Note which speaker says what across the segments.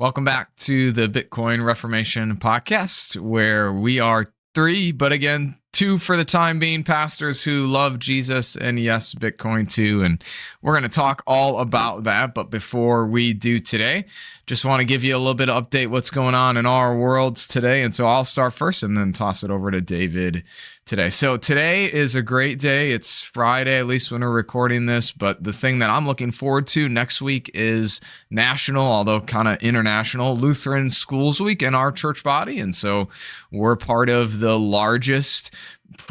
Speaker 1: Welcome back to the Bitcoin Reformation Podcast, where we are three, but again, two for the time being, pastors who love Jesus and yes, Bitcoin too. And we're going to talk all about that. But before we do today, just want to give you a little bit of update what's going on in our worlds today. And so I'll start first and then toss it over to David today. So today is a great day. It's Friday, at least when we're recording this. But the thing that I'm looking forward to next week is national, although kind of international, Lutheran Schools Week in our church body. And so we're part of the largest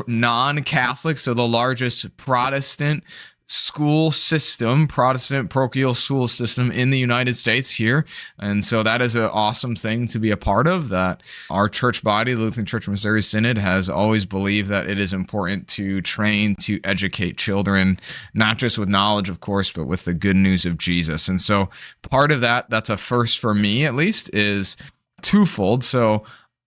Speaker 1: non-Catholic, so the largest Protestant school system, Protestant parochial school system in the United States here. And so that is an awesome thing to be a part of, that our church body, the Lutheran Church of Missouri Synod, has always believed that it is important to train, to educate children, not just with knowledge, of course, but with the good news of Jesus. And so part of that, that's a first for me at least, is twofold. So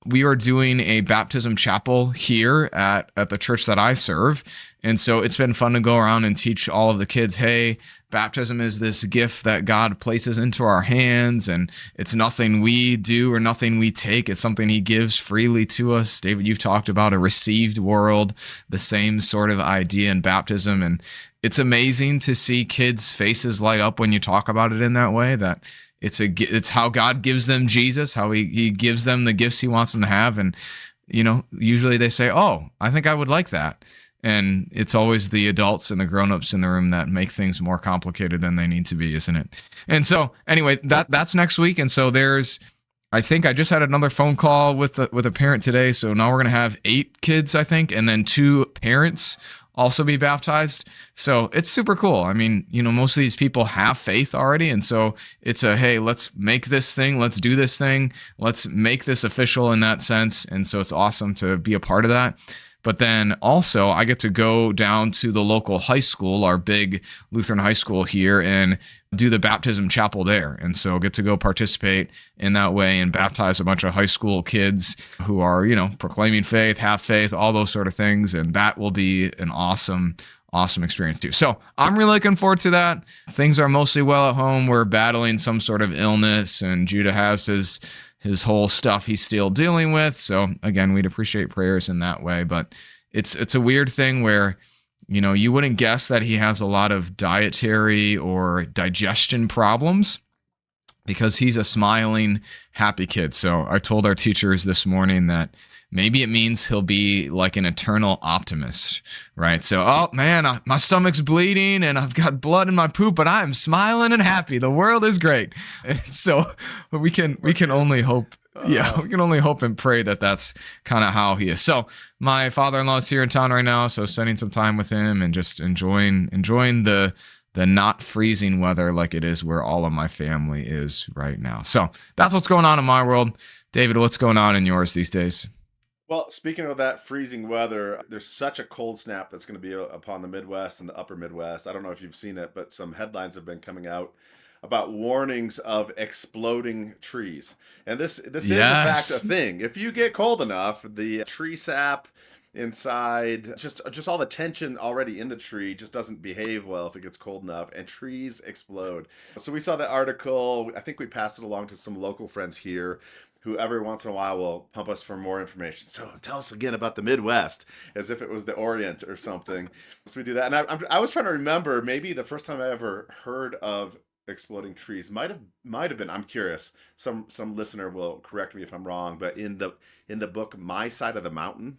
Speaker 1: we are doing a baptism chapel here at the church that I serve. And so it's been fun to go around and teach all of the kids, hey, baptism is this gift that God places into our hands, and it's nothing we do or nothing we take. It's something he gives freely to us. David, you've talked about a received world, the same sort of idea in baptism. And it's amazing to see kids' faces light up when you talk about it in that way, that it's how God gives them Jesus, how he gives them the gifts he wants them to have. And, usually they say, oh, I think I would like that. And it's always the adults and the grownups in the room that make things more complicated than they need to be, isn't it? And so anyway, that's next week. And so I think I just had another phone call with a parent today. So now we're going to have 8 kids, I think, and then 2 parents also be baptized. So it's super cool. I mean, most of these people have faith already. And so it's hey, let's make this thing. Let's do this thing. Let's make this official in that sense. And so it's awesome to be a part of that. But then also I get to go down to the local high school, our big Lutheran high school here, and do the baptism chapel there. And so get to go participate in that way and baptize a bunch of high school kids who are, proclaiming faith, have faith, all those sort of things. And that will be an awesome experience too. So I'm really looking forward to that. Things are mostly well at home. We're battling some sort of illness, and Judah has his whole stuff he's still dealing with. So again, we'd appreciate prayers in that way. But it's a weird thing where, you wouldn't guess that he has a lot of dietary or digestion problems, because he's a smiling, happy kid. So I told our teachers this morning that maybe it means he'll be like an eternal optimist, right? So, oh man, my stomach's bleeding and I've got blood in my poop, but I'm smiling and happy. The world is great. And so we can only hope. Yeah, we can only hope and pray that that's kind of how he is. So my father-in-law is here in town right now, so spending some time with him and just enjoying the not freezing weather like it is where all of my family is right now. So that's what's going on in my world. David, what's going on in yours these days?
Speaker 2: Well, speaking of that freezing weather, there's such a cold snap that's going to be upon the Midwest and the upper Midwest. I don't know if you've seen it, but some headlines have been coming out about warnings of exploding trees. And this is in fact a thing. If you get cold enough, the tree sap inside, just all the tension already in the tree just doesn't behave well if it gets cold enough, and trees explode. So we saw that article. I think we passed it along to some local friends here who every once in a while will pump us for more information. So tell us again about the Midwest, as if it was the Orient or something. So we do that. And I was trying to remember, maybe the first time I ever heard of exploding trees might have been, I'm curious, some listener will correct me if I'm wrong, but in the book My Side of the Mountain,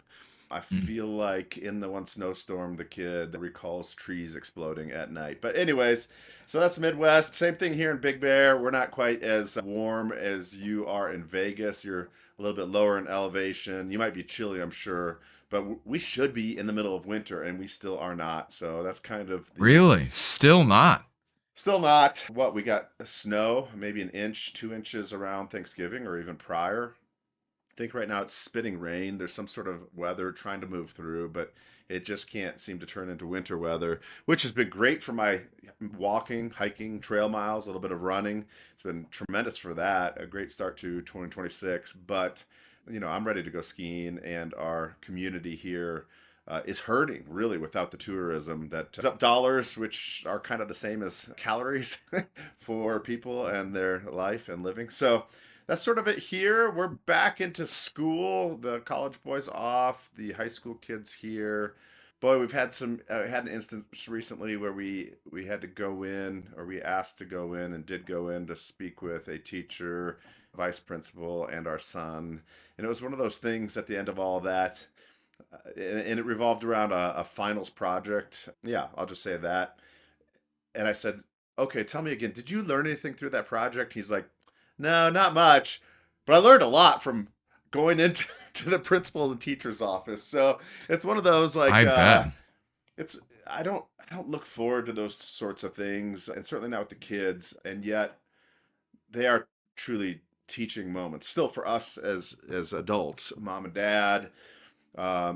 Speaker 2: I feel like in the one snowstorm the kid recalls trees exploding at night. But anyways, so that's the Midwest. Same thing here in Big Bear. We're not quite as warm as you are in Vegas. You're a little bit lower in elevation. You might be chilly, I'm sure, but we should be in the middle of winter, and we still are not. So that's kind of
Speaker 1: Really? Still not?
Speaker 2: Still not. What, we got snow, maybe an inch, 2 inches around Thanksgiving or even prior. I think right now it's spitting rain. There's some sort of weather trying to move through, but it just can't seem to turn into winter weather, which has been great for my walking, hiking, trail miles, a little bit of running. It's been tremendous for that. A great start to 2026. But, I'm ready to go skiing, and our community here is hurting really without the tourism that up dollars, which are kind of the same as calories for people and their life and living. So that's sort of it here. We're back into school. The college boys off, the high school kids here. Boy, we've had had an instance recently where we had to go in, or we asked to go in and did go in to speak with a teacher, vice principal, and our son. And it was one of those things at the end of all that, and it revolved around a finals project. Yeah, I'll just say that. And I said, okay, tell me again, did you learn anything through that project? He's like, no, not much, but I learned a lot from going into to the principal and teacher's office. So it's one of those like
Speaker 1: I bet.
Speaker 2: it's I don't look forward to those sorts of things, and certainly not with the kids. And yet they are truly teaching moments still for us as adults, mom and dad,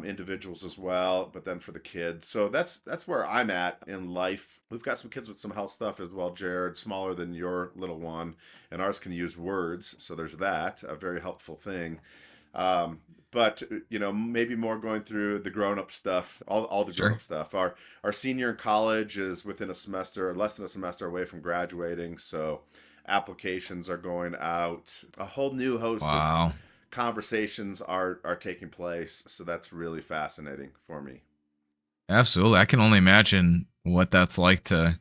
Speaker 2: individuals as well, but then for the kids. So that's where I'm at in life. We've got some kids with some health stuff as well, Jared, smaller than your little one, and ours can use words, so there's that, a very helpful thing. Um, but maybe more going through the grown-up stuff, all the
Speaker 1: Sure.
Speaker 2: grown-up stuff. Our senior in college is within a semester, less than a semester away from graduating, so applications are going out. A whole new host of
Speaker 1: Wow.
Speaker 2: conversations are taking place. So that's really fascinating for me.
Speaker 1: Absolutely. I can only imagine what that's like to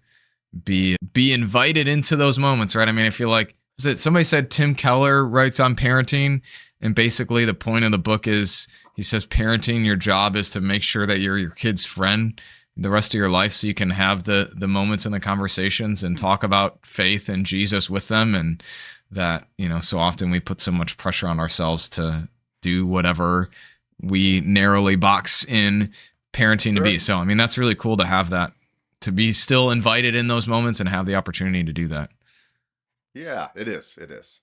Speaker 1: be invited into those moments, right? I mean, I feel like is it somebody said Tim Keller writes on parenting, and basically the point of the book is he says parenting, your job is to make sure that you're your kid's friend the rest of your life so you can have the moments and the conversations and talk about faith and Jesus with them. And that, so often we put so much pressure on ourselves to do whatever we narrowly box in parenting to be.
Speaker 2: Sure.
Speaker 1: So, I mean, that's really cool to have that, to be still invited in those moments and have the opportunity to do that.
Speaker 2: Yeah, it is. It is.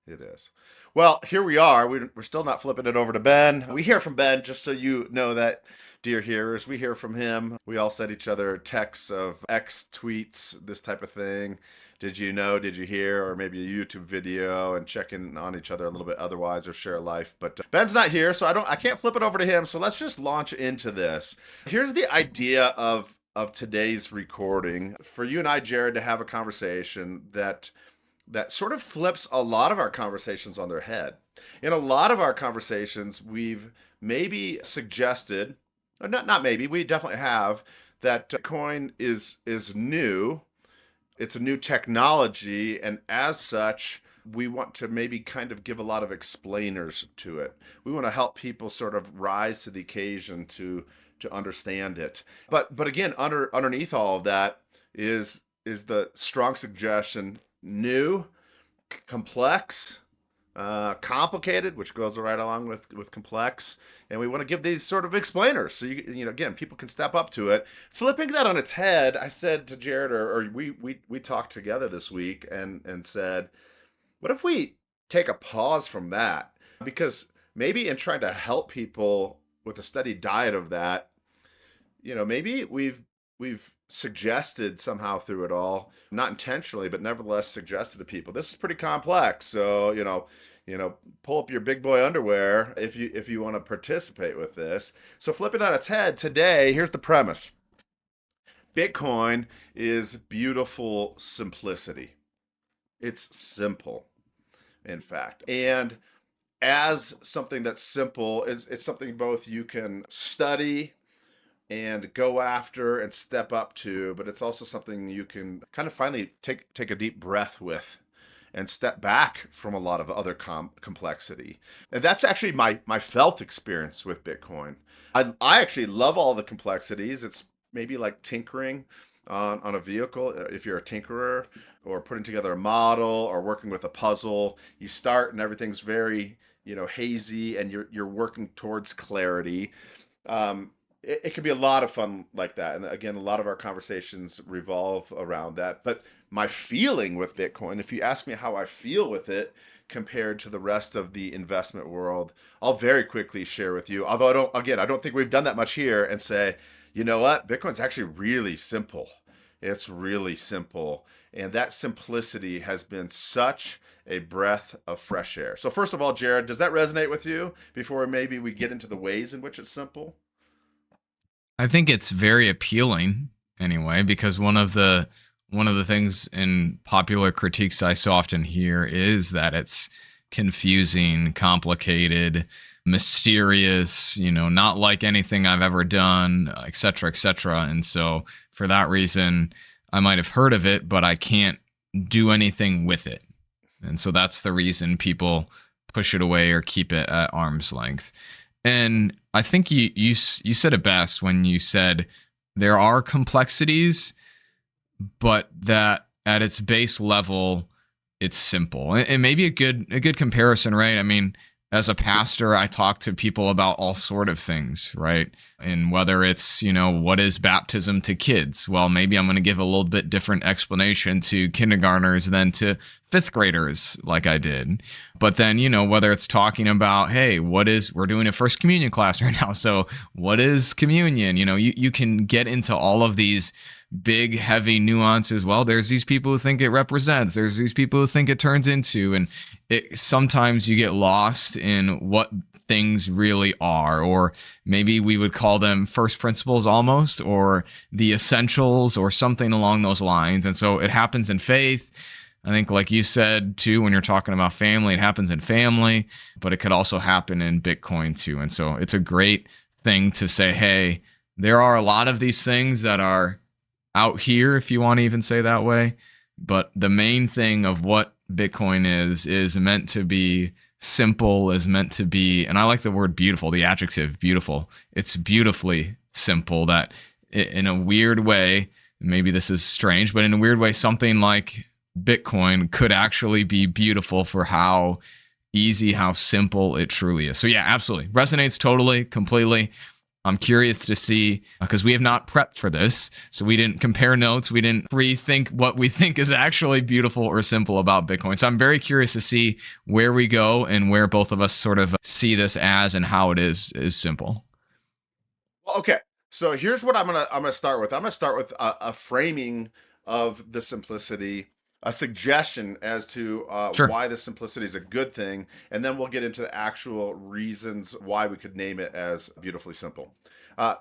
Speaker 2: It is. Well, here we are. We're still not flipping it over to Ben. We hear from Ben, just so you know that, dear hearers. We hear from him. We all send each other texts of X tweets, this type of thing. Did you know? Did you hear? Or maybe a YouTube video, and check in on each other a little bit otherwise, or share life. But Ben's not here, so I can't flip it over to him. So let's just launch into this. Here's the idea of today's recording for you and I, Jared, to have a conversation that sort of flips a lot of our conversations on their head. In a lot of our conversations, we've maybe suggested, or not maybe, we definitely have, that Bitcoin is new. It's a new technology, and as such, we want to maybe kind of give a lot of explainers to it. We want to help people sort of rise to the occasion to understand it. But again, underneath all of that is the strong suggestion: new, complex, complicated, which goes right along with complex. And we want to give these sort of explainers so again, people can step up to it. Flipping that on its head, I said to Jared, or we talked together this week and said, what if we take a pause from that? Because maybe in trying to help people with a steady diet of that, maybe we've suggested somehow through it all, not intentionally, but nevertheless suggested to people, this is pretty complex. So, pull up your big boy underwear if you want to participate with this. So flipping on its head today, here's the premise. Bitcoin is beautiful simplicity. It's simple, in fact. And as something that's simple, it's something both you can study and go after and step up to, but it's also something you can kind of finally take a deep breath with and step back from a lot of other complexity. And that's actually my felt experience with Bitcoin. I actually love all the complexities. It's maybe like tinkering on a vehicle. If you're a tinkerer, or putting together a model, or working with a puzzle, you start and everything's very hazy, and you're working towards clarity. It can be a lot of fun like that. And again, a lot of our conversations revolve around that. But my feeling with Bitcoin, if you ask me how I feel with it compared to the rest of the investment world, I'll very quickly share with you. Although I don't think we've done that much here, and say, you know what? Bitcoin's actually really simple. It's really simple. And that simplicity has been such a breath of fresh air. So first of all, Jared, does that resonate with you before maybe we get into the ways in which it's simple?
Speaker 1: I think it's very appealing anyway, because one of the things in popular critiques I so often hear is that it's confusing, complicated, mysterious, not like anything I've ever done, et cetera, et cetera. And so for that reason, I might have heard of it, but I can't do anything with it. And so that's the reason people push it away or keep it at arm's length. And I think you said it best when you said there are complexities, but that at its base level, it's simple. And maybe a good comparison, right? I mean, as a pastor, I talk to people about all sort of things, right? And whether it's, what is baptism to kids? Well, maybe I'm going to give a little bit different explanation to kindergartners than to fifth graders like I did. But then, whether it's talking about, hey, we're doing a first communion class right now. So what is communion? You can get into all of these big, heavy nuances. Well, there's these people who think it represents, there's these people who think it turns into, and sometimes you get lost in what things really are, or maybe we would call them first principles almost, or the essentials, or something along those lines. And so it happens in faith. I think, like you said too, when you're talking about family, it happens in family, but it could also happen in Bitcoin too. And so it's a great thing to say, hey, there are a lot of these things that are out here, if you want to even say that way. But the main thing of what Bitcoin is meant to be simple, is meant to be, and I like the word beautiful, the adjective beautiful. It's beautifully simple, that in a weird way, maybe this is strange, but in a weird way, something like Bitcoin could actually be beautiful for how easy, how simple it truly is. So yeah, absolutely. Resonates totally, completely. I'm curious to see, because we have not prepped for this, so we didn't compare notes. We didn't rethink what we think is actually beautiful or simple about Bitcoin. So I'm very curious to see where we go and where both of us sort of see this as, and how it is simple.
Speaker 2: Okay, so here's what I'm gonna start with. I'm gonna start with a framing of the simplicity, a suggestion as to
Speaker 1: Sure.
Speaker 2: why the simplicity is a good thing, and then we'll get into the actual reasons why we could name it as beautifully simple.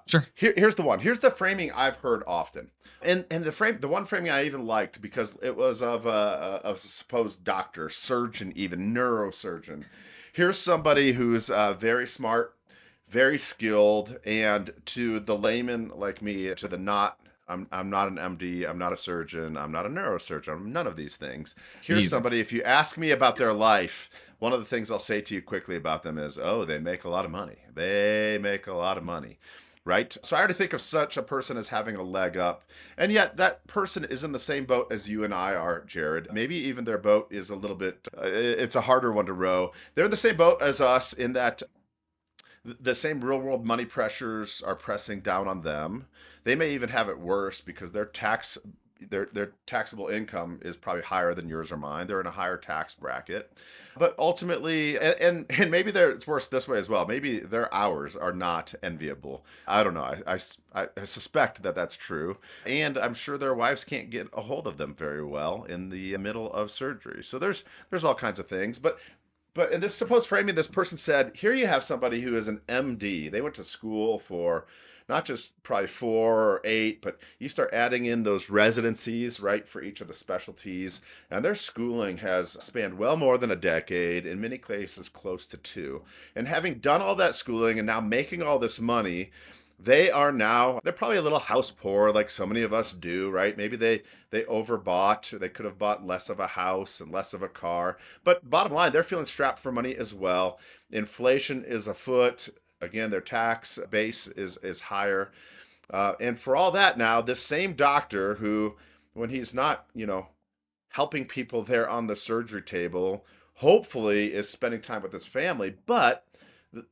Speaker 1: Sure.
Speaker 2: Here's the one. Here's the framing I've heard often, and the one framing I even liked because it was of a supposed doctor, surgeon, even neurosurgeon. Here's somebody who's very smart, very skilled, and to the layman like me, to the not, I'm not an MD, I'm not a surgeon, I'm not a neurosurgeon, I'm none of these things.
Speaker 1: Me
Speaker 2: Here's
Speaker 1: either.
Speaker 2: somebody, if you ask me about their life, one of the things I'll say to you quickly about them is, oh, they make a lot of money. They make a lot of money. Right? So I already think of such a person as having a leg up. And yet that person is in the same boat as you and I are, Jared. Maybe even their boat is a little bit, it's a harder one to row. They're in the same boat as us in that the same real world money pressures are pressing down on them. They may even have it worse because their taxable income is probably higher than yours or mine. They're in a higher tax bracket. But ultimately, and maybe it's worse this way as well. Maybe their hours are not enviable. I don't know. I suspect that that's true. And I'm sure their wives can't get a hold of them very well in the middle of surgery. So there's all kinds of things. But in this supposed framing, this person said, here you have somebody who is an MD. They went to school for not just probably 4 or 8, but you start adding in those residencies, right, for each of the specialties. And their schooling has spanned well more than a decade, in many cases close to 2. And having done all that schooling and now making all this money, they're probably a little house poor like so many of us do, right? Maybe they overbought. They could have bought less of a house and less of a car. But bottom line, they're feeling strapped for money as well. Inflation is afoot. Again, their tax base is higher. And for all that now, this same doctor who, when he's not, helping people there on the surgery table, hopefully is spending time with his family, but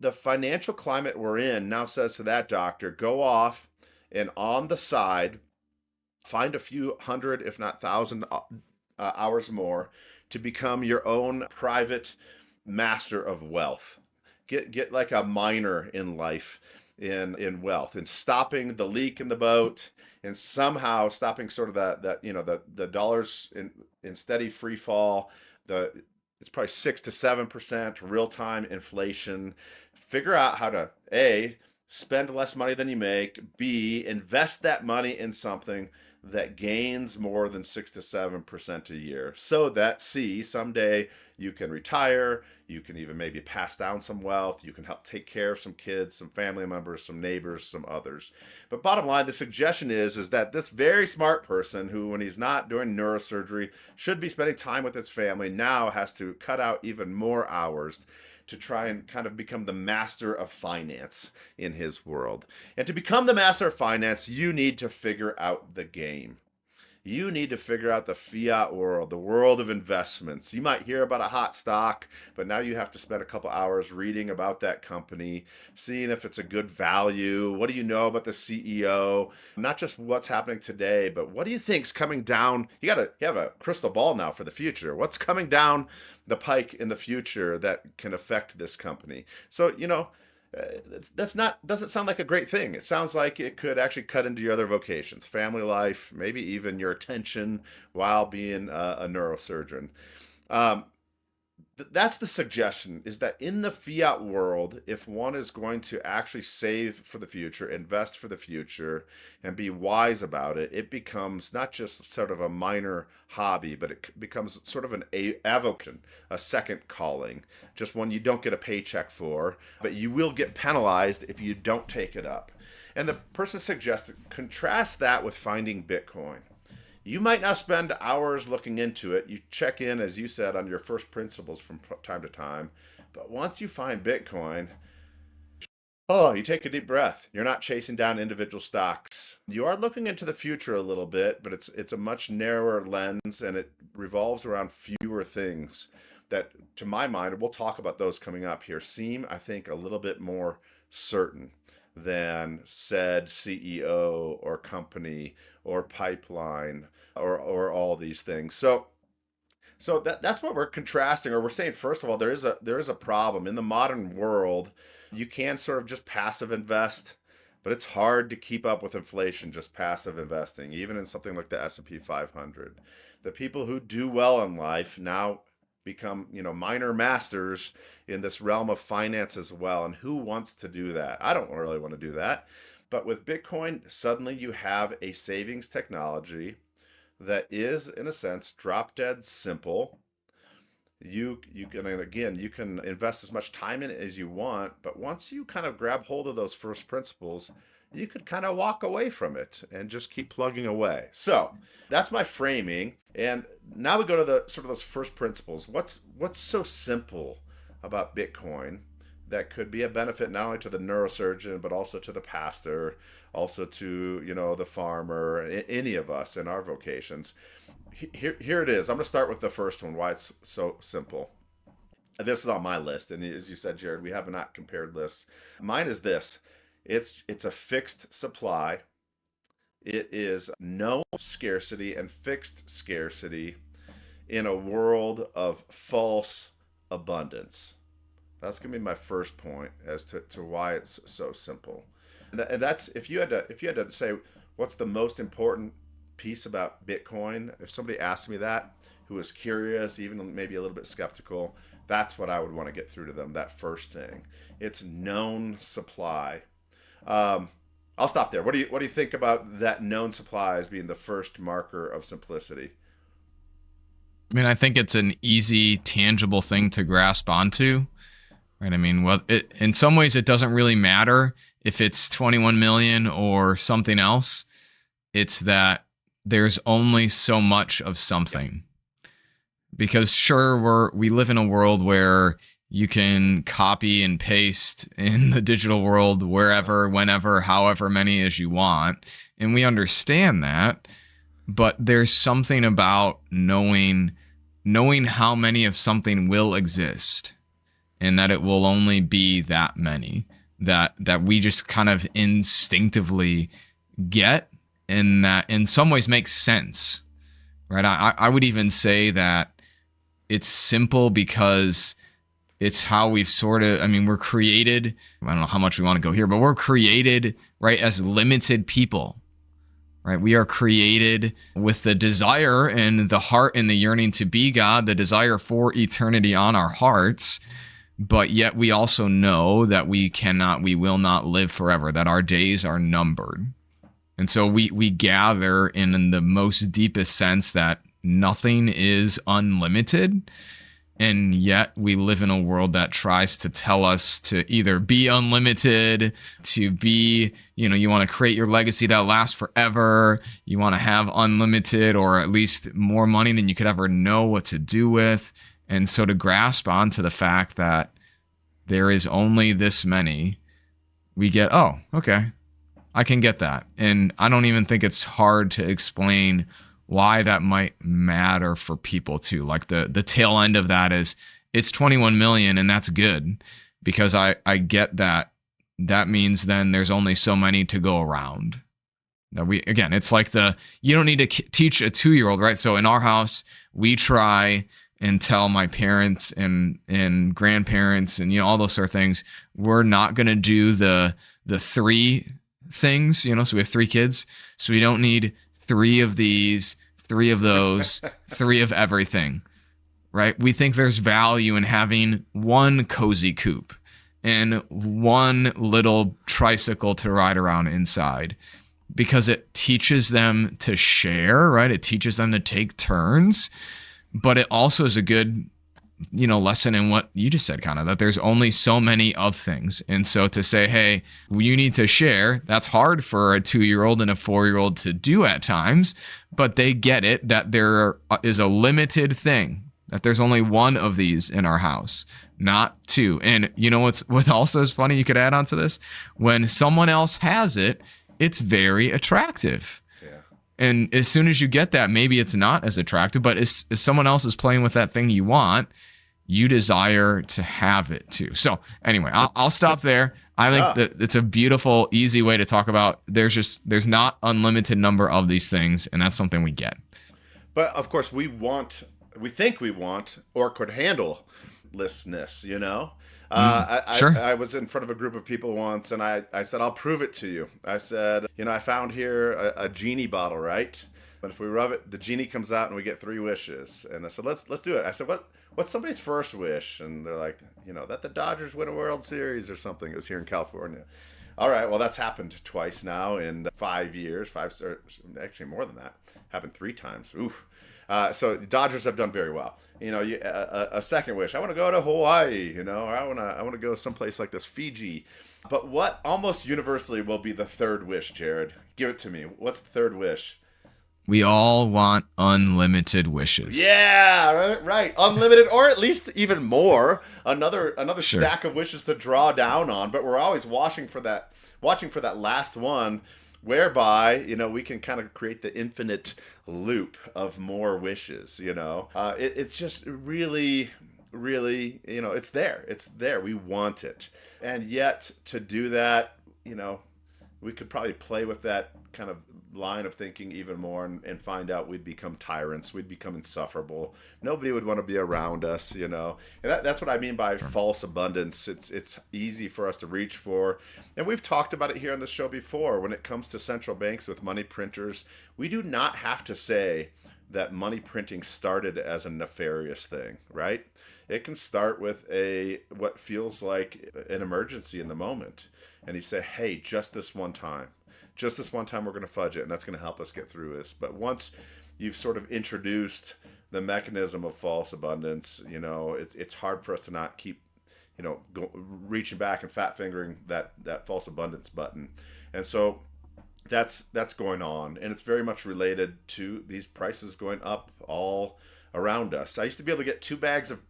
Speaker 2: the financial climate we're in now says to that doctor, go off and on the side, find a few hundred, if not thousand hours more to become your own private master of wealth. Get like a miner in life, in wealth, and stopping the leak in the boat, and somehow stopping sort of the dollars in steady free fall. It's probably 6 to 7% real time inflation. Figure out how to A, spend less money than you make. B, invest that money in something that gains more than 6 to 7% a year, so that C, someday you can retire, you can even maybe pass down some wealth, you can help take care of some kids, some family members, some neighbors, some others. But bottom line, the suggestion is that this very smart person who, when he's not doing neurosurgery, should be spending time with his family, now has to cut out even more hours to try and kind of become the master of finance in his world. And to become the master of finance, you need to figure out the game. You need to figure out the fiat world, the world of investments. You might hear about a hot stock, but now you have to spend a couple hours reading about that company, seeing if it's a good value. What do you know about the CEO? Not just what's happening today, but what do you think's coming down? You have a crystal ball now for the future. What's coming down the pike in the future that can affect this company? So, doesn't sound like a great thing. It sounds like it could actually cut into your other vocations, family life, maybe even your attention while being a neurosurgeon. That's the suggestion, is that in the fiat world, if one is going to actually save for the future, invest for the future, and be wise about it, it becomes not just sort of a minor hobby, but it becomes sort of an avocation, a second calling, just one you don't get a paycheck for, but you will get penalized if you don't take it up. And the person suggested, contrast that with finding Bitcoin. You might not spend hours looking into it. You check in, as you said, on your first principles from time to time. But once you find Bitcoin, you take a deep breath. You're not chasing down individual stocks. You are looking into the future a little bit, but it's a much narrower lens, and it revolves around fewer things that, to my mind, we'll talk about those coming up here, seem, I think, a little bit more certain than said CEO or company or pipeline or all these things. So that's what we're contrasting, or we're saying, first of all, there is a problem in the modern world. You can sort of just passive invest, but it's hard to keep up with inflation just passive investing, even in something like the S&P 500. The people who do well in life now become, minor masters in this realm of finance as well. And who wants to do that? I don't really want to do that. But with Bitcoin, suddenly you have a savings technology that is, in a sense, drop dead simple. You can invest as much time in it as you want, but once you kind of grab hold of those first principles, you could kind of walk away from it and just keep plugging away. So that's my framing. And now we go to the sort of those first principles. What's so simple about Bitcoin that could be a benefit not only to the neurosurgeon, but also to the pastor, also to, the farmer, any of us in our vocations? Here it is. I'm going to start with the first one, why it's so simple. This is on my list. And as you said, Jared, we have not compared lists. Mine is this. It's a fixed supply. It is no scarcity and fixed scarcity in a world of false abundance. That's going to be my first point as to why it's so simple. And that's, if you had to say what's the most important piece about Bitcoin, if somebody asked me that, who was curious, even maybe a little bit skeptical, that's what I would want to get through to them, that first thing. It's known supply. I'll stop there. What do you think about that known supply as being the first marker of simplicity?
Speaker 1: I mean, I think it's an easy, tangible thing to grasp onto, right? I mean, in some ways, it doesn't really matter if it's 21 million or something else. It's that there's only so much of something. Because sure, we live in a world where you can copy and paste in the digital world wherever, whenever, however many as you want. And we understand that. But there's something about knowing how many of something will exist, and that it will only be that many, that we just kind of instinctively get, and that in some ways makes sense, right? I would even say that it's simple because it's how we've we're created. I don't know how much we want to go here, but we're created, right, as limited people, right? We are created with the desire and the heart and the yearning to be God, the desire for eternity on our hearts. but yet we also know that we will not live forever, that our days are numbered. And so we gather in the most deepest sense that nothing is unlimited. And yet we live in a world that tries to tell us to either be unlimited, to be, you want to create your legacy that lasts forever. You want to have unlimited or at least more money than you could ever know what to do with. And so to grasp onto the fact that there is only this many, we get, oh, okay, I can get that. And I don't even think it's hard to explain why that might matter for people too. Like the tail end of that is it's 21 million and that's good, because I get that. That means then there's only so many to go around. That it's like you don't need to teach a 2-year-old, right? So in our house, we try and tell my parents and grandparents and all those sort of things, we're not going to do the 3 things, so we have 3 kids, so we don't need 3 of these, 3 of those, 3 of everything, right? We think there's value in having 1 cozy coupe and 1 little tricycle to ride around inside, because it teaches them to share, right? It teaches them to take turns, but it also is a good lesson in what you just said, kind of, that there's only so many of things. And so to say, hey, you need to share, that's hard for a 2-year-old and a 4-year-old to do at times, but they get it, that there is a limited thing, that there's only 1 of these in our house, not 2. And what also is funny, you could add on to this, when someone else has it, it's very attractive. And as soon as you get that, maybe it's not as attractive, but as someone else is playing with that thing you want, you desire to have it too. So anyway, I'll stop there. I think that it's a beautiful, easy way to talk about there's not unlimited number of these things, and that's something we get.
Speaker 2: But of course, we think we want, or could handle lessness,
Speaker 1: Sure.
Speaker 2: I was in front of a group of people once, and I said, I'll prove it to you. I said, I found here a genie bottle, right? But if we rub it, the genie comes out and we get 3 wishes. And I said, let's do it. I said, what's somebody's first wish? And they're like, that the Dodgers win a World Series or something. It was here in California. All right, well, that's happened twice now in 5 years. Actually more than that. Happened 3 times. Oof. So the Dodgers have done very well. A second wish, I want to go to Hawaii, or I want to go someplace like this, Fiji. But what almost universally will be the 3rd wish, Jared? Give it to me. What's the 3rd wish?
Speaker 1: We all want unlimited wishes.
Speaker 2: Yeah, right. Unlimited, or at least even more. Another
Speaker 1: Sure.
Speaker 2: stack of wishes to draw down on. But we're always watching for that last one, whereby we can kind of create the infinite loop of more wishes. It's just really, really, it's there. We want it, and yet to do that, we could probably play with that kind of line of thinking even more and find out we'd become tyrants, we'd become insufferable, nobody would want to be around us, and that's what I mean by false abundance. It's easy for us to reach for, and we've talked about it here on the show before. When it comes to central banks with money printers, we do not have to say that money printing started as a nefarious thing, right? It can start with what feels like an emergency in the moment, and you say, hey, just this one time we're going to fudge it, and that's going to help us get through this. But once you've sort of introduced the mechanism of false abundance, it's hard for us to not keep, reaching back and fat fingering that false abundance button. And so that's going on, and it's very much related to these prices going up all around us. I used to be able to get 2 bags of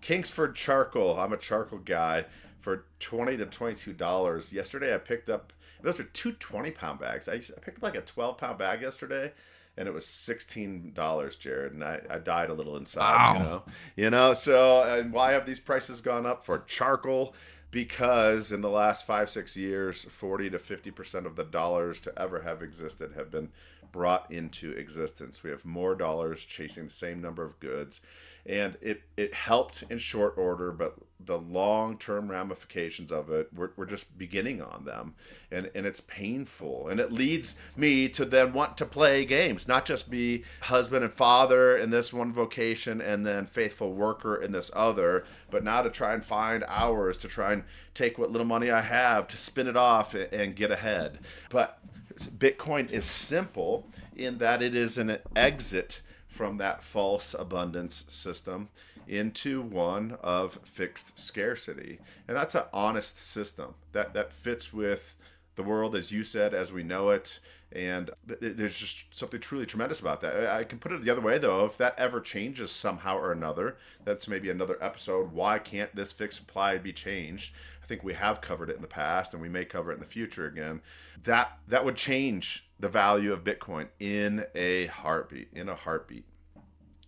Speaker 2: Kingsford charcoal. I'm a charcoal guy, for $20 to $22. Yesterday I picked up, those are 2 20-pound bags. I picked up like a 12-pound bag yesterday, and it was $16, Jared, and I died a little inside.
Speaker 1: Wow.
Speaker 2: So, and why have these prices gone up for charcoal? Because in the last 5-6 years, 40 to 50% of the dollars to ever have existed have been brought into existence. We have more dollars chasing the same number of goods. And it helped in short order, but the long-term ramifications of it, we're just beginning on them. And it's painful. And it leads me to then want to play games, not just be husband and father in this one vocation and then faithful worker in this other, but now to try and find hours to try and take what little money I have to spin it off and get ahead. But Bitcoin is simple in that it is an exit from that false abundance system into one of fixed scarcity. And that's an honest system that fits with the world, as you said, as we know it. And there's just something truly tremendous about that. I can put it the other way, though. If that ever changes somehow or another, that's maybe another episode. Why can't this fixed supply be changed? I think we have covered it in the past, and we may cover it in the future again. That would change the value of Bitcoin in a heartbeat.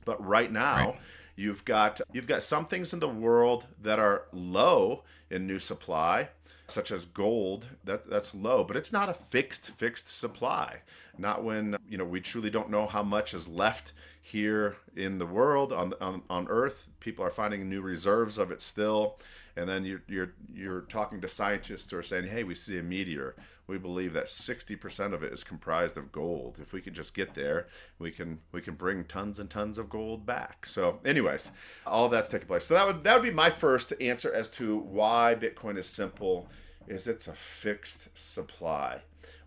Speaker 2: But right now, you've got some things in the world that are low in new supply, such as gold. That's low, but it's not a fixed supply. Not when we truly don't know how much is left here in the world on Earth. People are finding new reserves of it still, and then you're talking to scientists who are saying, "Hey, we see a meteor. We believe that 60% of it is comprised of gold. If we could just get there, we can bring tons and tons of gold back." So, anyways, all that's taking place. So that would be my first answer as to why Bitcoin is simple. Is it's a fixed supply.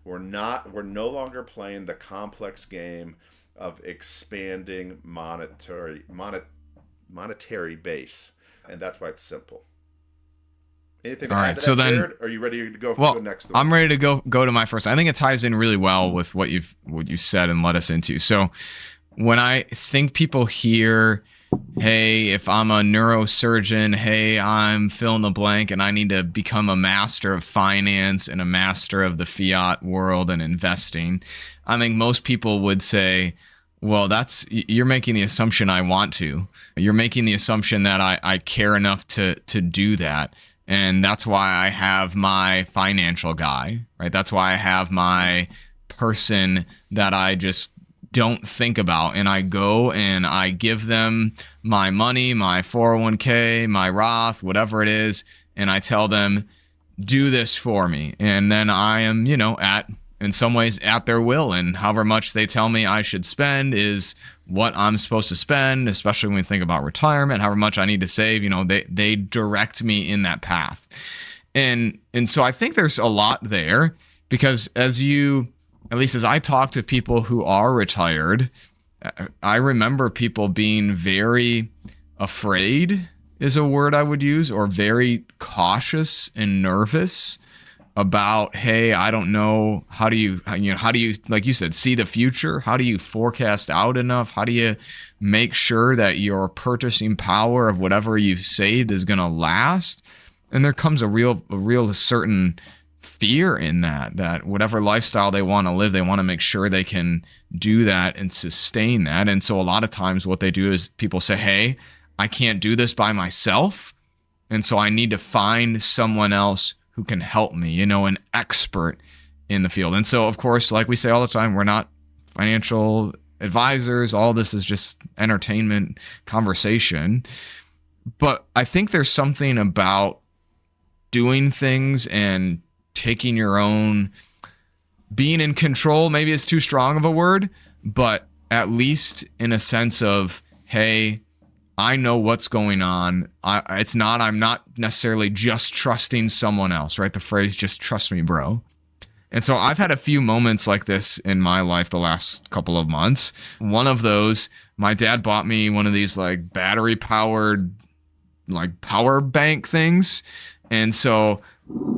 Speaker 2: We're no longer playing the complex game of expanding monetary base, and that's why it's simple. Anything to add to that, Jared? Are you ready to go next?
Speaker 1: I'm ready to go to my first. I think it ties in really well with what you said and led us into. So when I think people hear, hey, if I'm a neurosurgeon, hey, I'm fill in the blank, and I need to become a master of finance and a master of the fiat world and investing, I think most people would say, well, you're making the assumption I want to. You're making the assumption that I care enough to do that. And that's why I have my financial guy, right? That's why I have my person that I just don't think about. And I go and I give them my money, my 401k, my Roth, whatever it is. And I tell them, do this for me. And then I am, in some ways at their will. And however much they tell me I should spend is what I'm supposed to spend, especially when we think about retirement, however much I need to save, they direct me in that path. And so I think there's a lot there because at least as I talk to people who are retired, I remember people being very afraid is a word I would use, or very cautious and nervous about, hey, I don't know, how do you, like you said, see the future? How do you forecast out enough? How do you make sure that your purchasing power of whatever you've saved is going to last? And there comes a real certain fear in that whatever lifestyle they want to live, they want to make sure they can do that and sustain that. And so a lot of times what they do is people say, hey, I can't do this by myself. And so I need to find someone else who can help me, an expert in the field. And so, of course, like we say all the time, we're not financial advisors. All this is just entertainment conversation. But I think there's something about doing things and taking your own, being in control, maybe it's too strong of a word, but at least in a sense of, hey, I know what's going on. I'm not necessarily just trusting someone else, right? The phrase, just trust me, bro. And so I've had a few moments like this in my life the last couple of months. One of those, my dad bought me one of these like battery powered, like power bank things. And so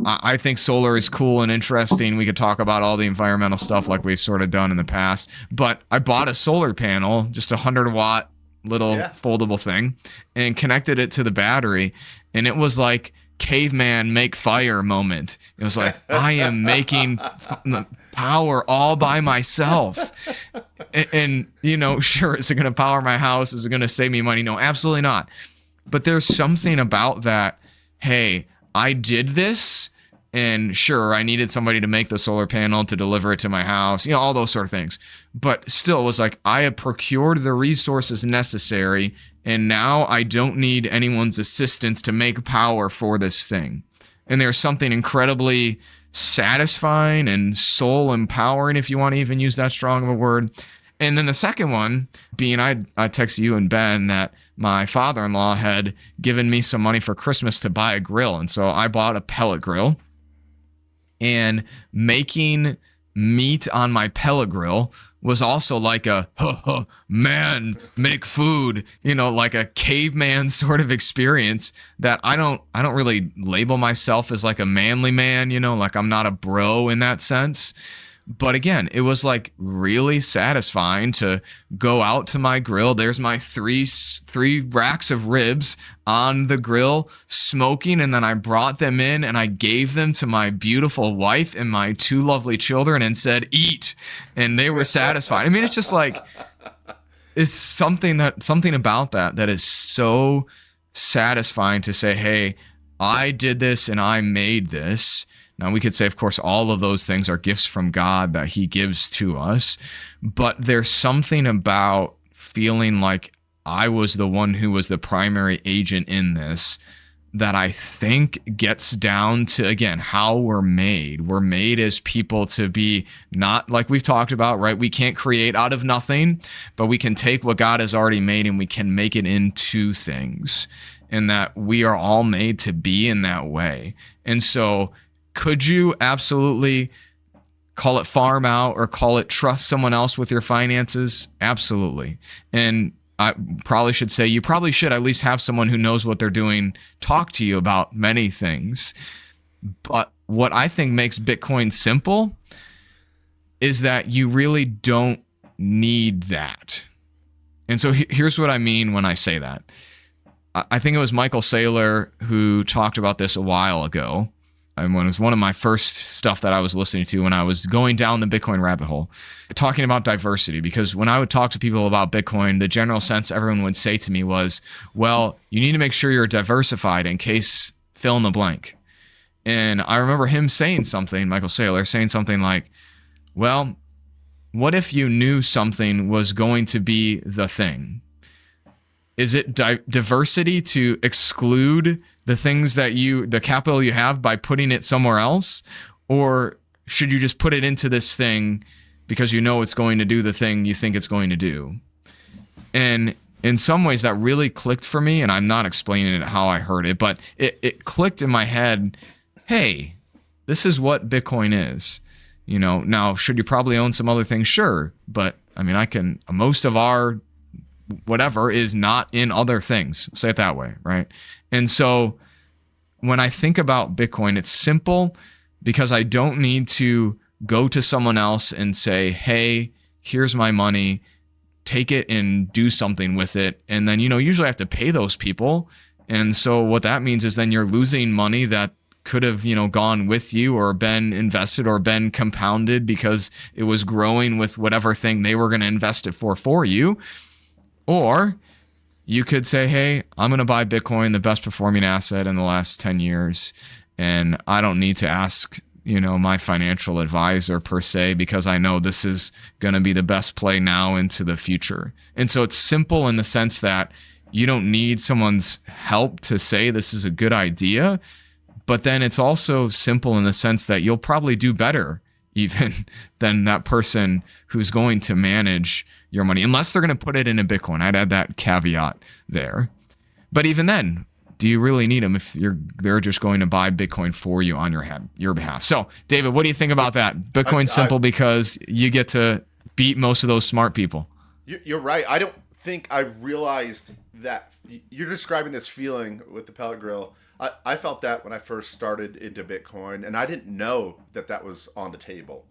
Speaker 1: I think solar is cool and interesting. We could talk about all the environmental stuff like we've sort of done in the past. But I bought a solar panel, just a 100-watt little foldable thing, and connected it to the battery. And it was like caveman make fire moment. It was like, I am making power all by myself. And sure, is it going to power my house? Is it going to save me money? No, absolutely not. But there's something about that. Hey, I did this, and sure, I needed somebody to make the solar panel to deliver it to my house, all those sort of things. But still, it was like I had procured the resources necessary, And now I don't need anyone's assistance to make power for this thing. And there's something incredibly satisfying and soul empowering, if you want to even use that strong of a word. And then the second one being, I texted you and Ben that my father-in-law had given me some money for Christmas to buy a grill. And so I bought a pellet grill, and making meat on my pellet grill was also like a man, make food, like a caveman sort of experience that I don't really label myself as like a manly man, like I'm not a bro in that sense. But again, it was like really satisfying to go out to my grill. There's my three racks of ribs on the grill smoking. And then I brought them in and I gave them to my beautiful wife and my two lovely children and said, eat. And they were satisfied. I mean, it's just like, it's something about that is so satisfying to say, hey, I did this and I made this. Now, we could say, of course, all of those things are gifts from God that he gives to us, but there's something about feeling like I was the one who was the primary agent in this that I think gets down to, again, how we're made. We're made as people to be not like we've talked about, right? We can't create out of nothing, but we can take what God has already made and we can make it into things, and that we are all made to be in that way. And so, could you absolutely call it farm out or call it trust someone else with your finances? Absolutely. And I probably should say you probably should at least have someone who knows what they're doing talk to you about many things. But what I think makes Bitcoin simple is that you really don't need that. And so here's what I mean when I say that. I think it was Michael Saylor who talked about this a while ago. And when it was one of my first stuff that I was listening to when I was going down the Bitcoin rabbit hole, talking about diversity, because when I would talk to people about Bitcoin, the general sense everyone would say to me was, well, you need to make sure you're diversified in case fill in the blank. And I remember him saying something, Michael Saylor, saying something like, well, what if you knew something was going to be the thing? Is it diversity to exclude the things that the capital you have by putting it somewhere else? Or should you just put it into this thing because you know it's going to do the thing you think it's going to do? And in some ways that really clicked for me, and I'm not explaining it how I heard it, but it clicked in my head, hey, this is what Bitcoin is. Now, should you probably own some other things? Sure. But I mean, most of our whatever is not in other things. Say it that way, right? And so when I think about Bitcoin, it's simple because I don't need to go to someone else and say, hey, here's my money, take it and do something with it. And then, usually I have to pay those people. And so what that means is then you're losing money that could have, gone with you or been invested or been compounded because it was growing with whatever thing they were going to invest it for you. Or you could say, hey, I'm going to buy Bitcoin, the best performing asset in the last 10 years. And I don't need to ask, my financial advisor per se, because I know this is going to be the best play now into the future. And so it's simple in the sense that you don't need someone's help to say this is a good idea. But then it's also simple in the sense that you'll probably do better even than that person who's going to manage your money, unless they're going to put it into Bitcoin. I'd add that caveat there. But even then, do you really need them if they're just going to buy Bitcoin for you on your behalf? So, David, what do you think about that? Bitcoin's simple because you get to beat most of those smart people.
Speaker 2: You're right. I don't think I realized that you're describing this feeling with the pellet grill. I felt that when I first started into Bitcoin, and I didn't know that was on the table.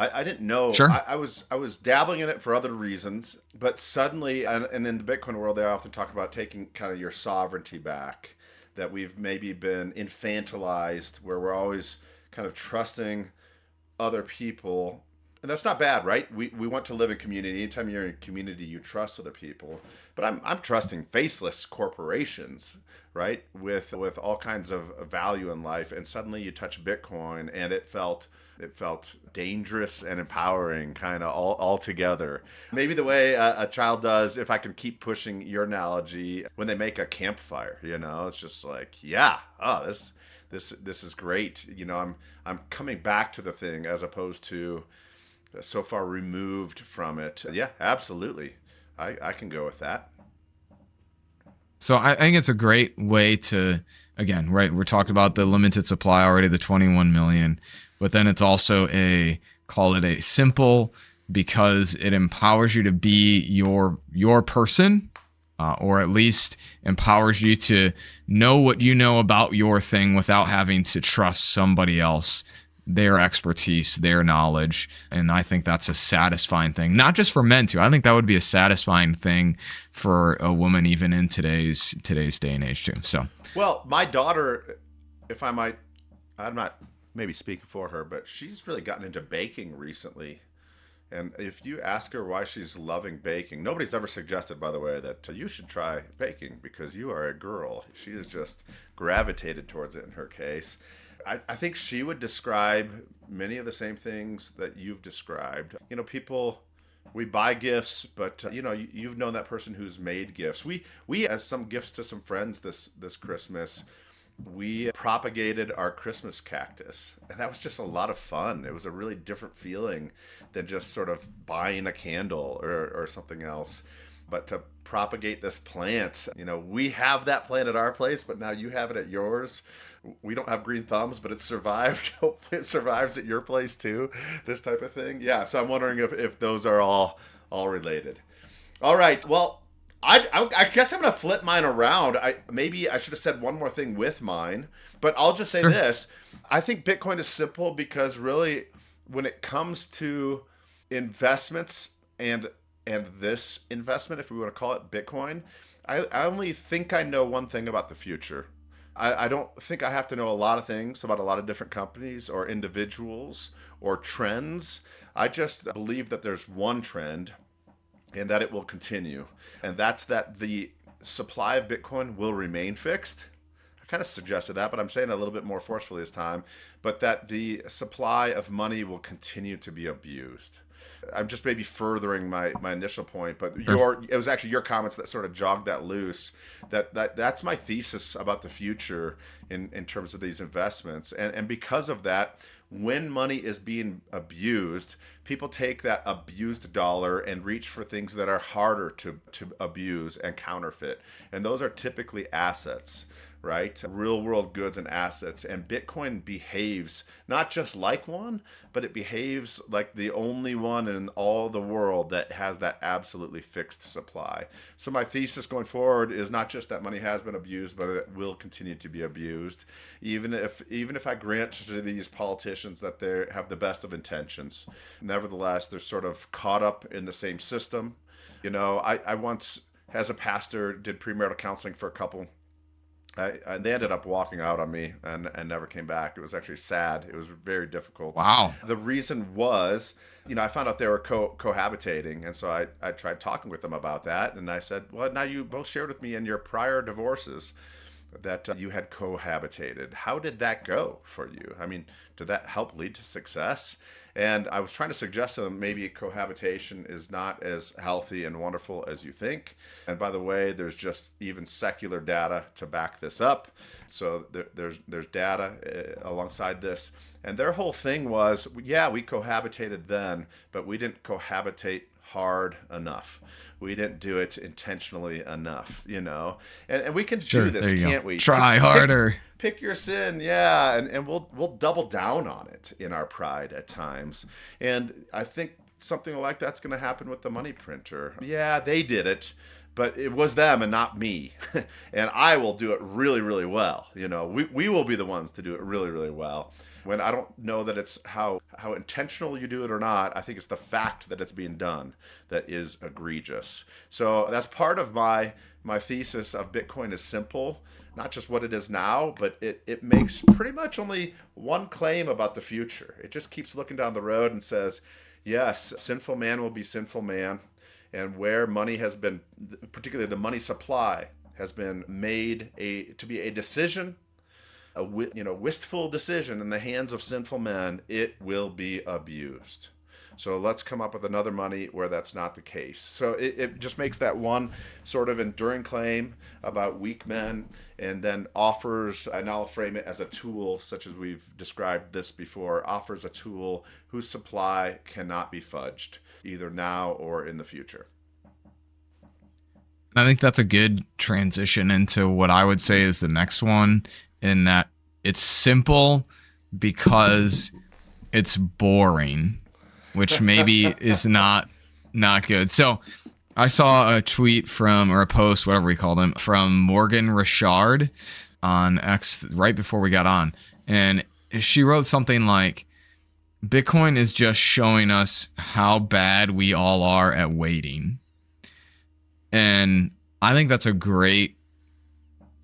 Speaker 2: I didn't know.
Speaker 1: Sure.
Speaker 2: I was dabbling in it for other reasons, but suddenly, and in the Bitcoin world, they often talk about taking kind of your sovereignty back, that we've maybe been infantilized, where we're always kind of trusting other people. And that's not bad, right? We want to live in community. Anytime you're in community, you trust other people. But I'm trusting faceless corporations, right? With all kinds of value in life. And suddenly you touch Bitcoin, and it felt dangerous and empowering, kind of all together. Maybe the way a child does, if I can keep pushing your analogy, when they make a campfire, it's just like, yeah, oh, this is great. I'm coming back to the thing as opposed to so far removed from it. Yeah, absolutely. I can go with that.
Speaker 1: So I think it's a great way to, again, right, we're talking about the limited supply already, the 21 million, but then it's also call it a simple, because it empowers you to be your person, or at least empowers you to know what you know about your thing without having to trust somebody else, their expertise, their knowledge. And I think that's a satisfying thing, not just for men too. I think that would be a satisfying thing for a woman, even in today's day and age too. So,
Speaker 2: well, my daughter, if I might, I'm not maybe speaking for her, but she's really gotten into baking recently. And if you ask her why she's loving baking, nobody's ever suggested, by the way, that you should try baking because you are a girl. She has just gravitated towards it in her case. I think she would describe many of the same things that you've described. People, we buy gifts, but you've known that person who's made gifts. We as some gifts to some friends this Christmas, we propagated our Christmas cactus, and that was just a lot of fun. It was a really different feeling than just sort of buying a candle or something else. But to propagate this plant, we have that plant at our place, but now you have it at yours. We don't have green thumbs, but it survived. Hopefully it survives at your place too, this type of thing. Yeah, so I'm wondering if those are all related. All right, well, I guess I'm going to flip mine around. Maybe I should have said one more thing with mine, but I'll just say this. I think Bitcoin is simple because really when it comes to investments and this investment, if we want to call it Bitcoin, I only think I know one thing about the future. I don't think I have to know a lot of things about a lot of different companies or individuals or trends. I just believe that there's one trend and that it will continue. And that's that the supply of Bitcoin will remain fixed. I kind of suggested that, but I'm saying it a little bit more forcefully this time. But that the supply of money will continue to be abused. I'm just maybe furthering my initial point, but it was actually your comments that sort of jogged that loose. That's my thesis about the future in terms of these investments. And because of that, when money is being abused, people take that abused dollar and reach for things that are harder to abuse and counterfeit. And those are typically assets, right? Real world goods and assets. And Bitcoin behaves not just like one, but it behaves like the only one in all the world that has that absolutely fixed supply. So my thesis going forward is not just that money has been abused, but it will continue to be abused. Even if I grant to these politicians that they have the best of intentions, nevertheless, they're sort of caught up in the same system. I once, as a pastor, did premarital counseling for a couple. And they ended up walking out on me and never came back. It was actually sad. It was very difficult.
Speaker 1: Wow.
Speaker 2: The reason was, I found out they were cohabitating. And so I tried talking with them about that. And I said, well, now you both shared with me in your prior divorces that you had cohabitated. How did that go for you? I mean, did that help lead to success? And I was trying to suggest to them maybe cohabitation is not as healthy and wonderful as you think. And by the way, there's just even secular data to back this up. So there's data alongside this. And their whole thing was, yeah, we cohabitated then, but we didn't cohabitate hard enough. We didn't do it intentionally enough, and we can do this, can't we?
Speaker 1: Try harder.
Speaker 2: Pick your sin, yeah, and we'll double down on it in our pride at times. And I think something like that's going to happen with the money printer. Yeah, they did it, but it was them and not me. And I will do it really, really well. We will be the ones to do it really, really well. When I don't know that it's how intentional you do it or not, I think it's the fact that it's being done that is egregious. So that's part of my thesis of Bitcoin is simple, not just what it is now, but it makes pretty much only one claim about the future. It just keeps looking down the road and says, Yes, sinful man will be sinful man. And where money has been, particularly the money supply, has been made to be a decision, wistful decision in the hands of sinful men, it will be abused. So let's come up with another money where that's not the case. So it just makes that one sort of enduring claim about weak men, and then offers, and I'll frame it as a tool, such as we've described this before, offers a tool whose supply cannot be fudged, either now or in the future.
Speaker 1: I think that's a good transition into what I would say is the next one, in that it's simple because it's boring, which maybe is not good. So I saw a tweet from, or a post, whatever we called him, from Morgan Richard on X right before we got on. And she wrote something like, Bitcoin is just showing us how bad we all are at waiting. And I think that's a great,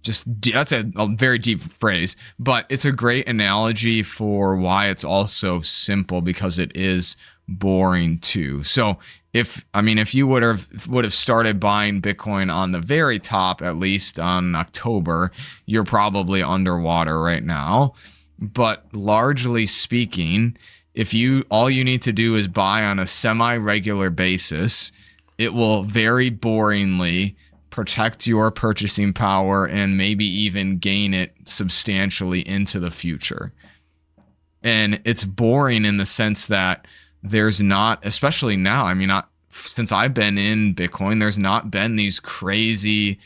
Speaker 1: that's a very deep phrase, but it's a great analogy for why it's also simple, because it is boring too. So if you would have started buying Bitcoin on the very top, at least on October, you're probably underwater right now. But largely speaking, all you need to do is buy on a semi-regular basis, it will very boringly protect your purchasing power and maybe even gain it substantially into the future. And it's boring in the sense that there's not, especially now, since I've been in Bitcoin, there's not been these crazy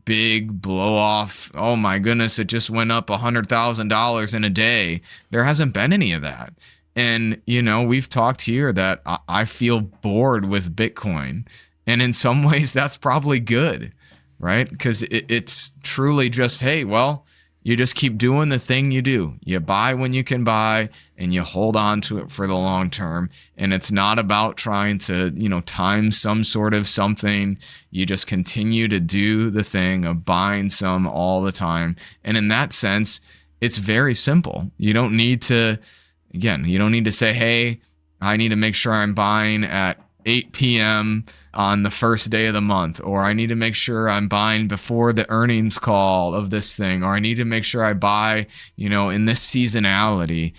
Speaker 1: big blow off, oh my goodness, it just went up $100,000 in a day. There hasn't been any of that. And, we've talked here that I feel bored with Bitcoin. And in some ways, that's probably good, right? Because it's truly just, hey, well, you just keep doing the thing you do. You buy when you can buy, and you hold on to it for the long term. And it's not about trying to, time some sort of something. You just continue to do the thing of buying some all the time. And in that sense, it's very simple. You don't need to say, hey, I need to make sure I'm buying at 8 p.m. on the first day of the month, or I need to make sure I'm buying before the earnings call of this thing, or I need to make sure I buy, in this seasonality.